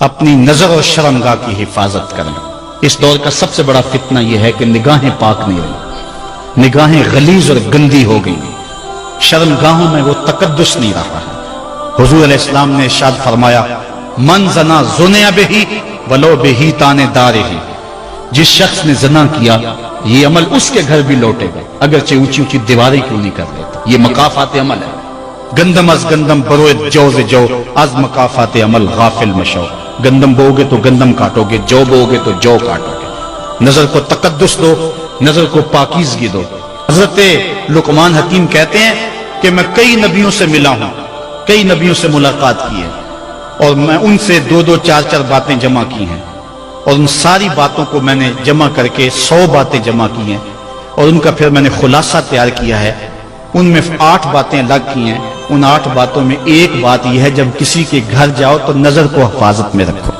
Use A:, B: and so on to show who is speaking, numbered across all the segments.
A: اپنی نظر اور شرمگاہ کی حفاظت کریں۔ اس دور کا سب سے بڑا فتنہ یہ ہے کہ نگاہیں پاک نہیں رہی، نگاہیں غلیظ اور گندی ہو گئی، شرمگاہوں میں وہ تقدس نہیں رہا ہے۔ حضور علیہ السلام نے ارشاد فرمایا من زنا زنیا بہی ولو بہی تانے دارے ہی، جس شخص نے زنا کیا یہ عمل اس کے گھر بھی لوٹے گا اگرچہ اونچی اونچی دیواریں کیوں نہیں کر لیتا۔ یہ مکافات عمل ہے۔ گندم از گندم بروئے جو سے جو از مکافات عمل غافل مشو، گندم بو گے تو گندم کاٹو گے، جو بو گے تو جو کاٹو گے۔ نظر کو تقدس دو، نظر کو پاکیزگی دو۔ حضرت لقمان حکیم کہتے ہیں کہ میں کئی نبیوں سے ملا ہوں، کئی نبیوں سے ملاقات کی ہے، اور میں ان سے دو دو چار چار باتیں جمع کی ہیں، اور ان ساری باتوں کو میں نے جمع کر کے 100 باتیں جمع کی ہیں، اور ان کا پھر میں نے خلاصہ تیار کیا ہے۔ ان میں 8 باتیں الگ کی ہیں۔ ان 8 باتوں میں ایک بات یہ ہے جب کسی کے گھر جاؤ تو نظر کو حفاظت میں رکھو۔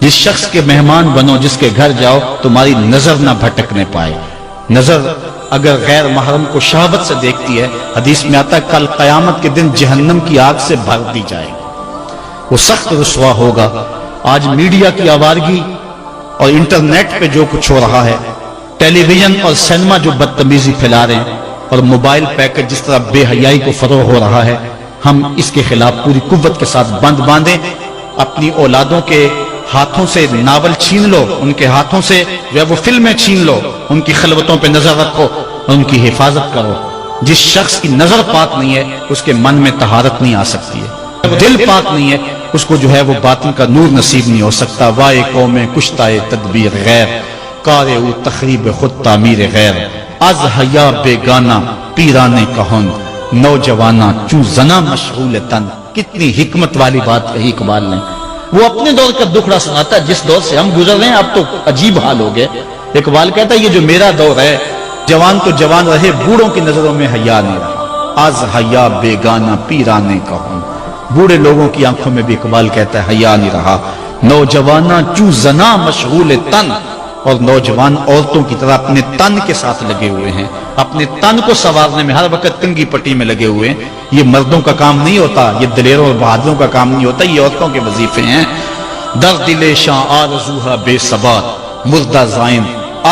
A: جس شخص کے مہمان بنو، جس کے گھر جاؤ، تمہاری نظر نہ بھٹکنے پائے۔ نظر اگر غیر محرم کو شہوت سے دیکھتی ہے، حدیث میں آتا ہے کل قیامت کے دن جہنم کی آگ سے بھر دی جائے، وہ سخت رسوا ہوگا۔ آج میڈیا کی آوارگی اور انٹرنیٹ پہ جو کچھ ہو رہا ہے، ٹیلی ویژن اور سینما جو بدتمیزی پھیلا رہے ہیں، اور موبائل پیکٹ جس طرح بے حیائی کو فروغ ہو رہا ہے، ہم اس کے خلاف پوری قوت کے ساتھ بند باندھیں۔ اپنی اولادوں کے ہاتھوں سے ناول چھین لو، ان کے ہاتھوں سے جو ہے وہ فلمیں چھین لو، ان کی خلوتوں پہ نظر رکھو اور ان کی حفاظت کرو۔ جس شخص کی نظر پاک نہیں ہے اس کے من میں طہارت نہیں آ سکتی ہے، دل پاک نہیں ہے اس کو جو ہے وہ باطن کا نور نصیب نہیں ہو سکتا۔ وائے قوم کشتائے تدبیر غیر، کارے او تخریب خود تعمیر غیر، از حیا بیگانہ پیرانے کہن، نوجوانہ چوں زنا مشغول تن۔ کتنی حکمت والی بات کہی اقبال نے۔ وہ اپنے دور کا دکھڑا سناتا ہے، جس دور سے ہم گزر رہے ہیں اب تو عجیب حال ہو گئے۔ اقبال کہتا ہے یہ جو میرا دور ہے، جوان تو جوان رہے، بوڑھوں کی نظروں میں حیا نہیں رہا۔ از حیا بیگانہ پیرانے کہن، بوڑھے لوگوں کی آنکھوں میں بھی اقبال کہتا ہے حیا نہیں رہا۔ نوجوانہ چوں زنا مشغول تن، اور نوجوان عورتوں کی طرح اپنے تن کے ساتھ لگے ہوئے ہیں، اپنے تن کو سنوارنے میں ہر وقت کنگھی پٹی میں لگے ہوئے ہیں۔ یہ مردوں کا کام نہیں ہوتا، یہ دلیروں اور بہادروں کا کام نہیں ہوتا، یہ عورتوں کے وظیفے ہیں۔ در دل شاں آرزوہا بے ثبات، مردہ زائن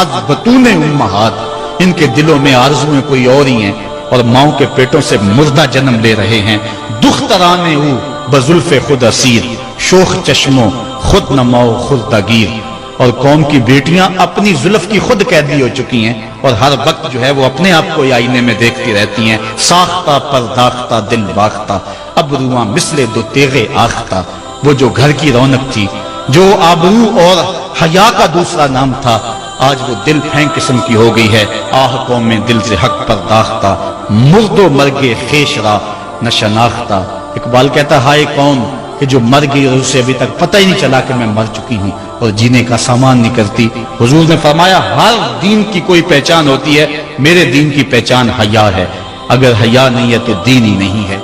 A: از بطون امہات، ان کے دلوں میں آرزویں کوئی اور ہی ہیں اور ماؤں کے پیٹوں سے مردہ جنم لے رہے ہیں۔ دخترانے او بزلف خود اسیر، شوخ چشموں خود نماؤ خردہ گیر، اور قوم کی بیٹیاں اپنی زلف کی خود قیدی ہو چکی ہیں اور ہر وقت جو ہے وہ اپنے آپ کو آئینے میں دیکھتی رہتی ہیں۔ ساختہ پرداختہ دل باختہ، ابروان مثل دو تیغے آختہ، وہ جو گھر کی رونق تھی، جو آبرو اور حیا کا دوسرا نام تھا، آج وہ دل پھینک قسم کی ہو گئی ہے۔ آہ قوم میں دل سے حق پرداختہ، مرد و مرگ خیش را نہ شناختہ۔ اقبال کہتا ہائے قوم کہ جو مر گئی اور اسے ابھی تک پتہ ہی نہیں چلا کہ میں مر چکی ہوں اور جینے کا سامان نہیں کرتی۔ حضور نے فرمایا ہر دین کی کوئی پہچان ہوتی ہے، میرے دین کی پہچان حیا ہے، اگر حیا نہیں ہے تو دین ہی نہیں ہے۔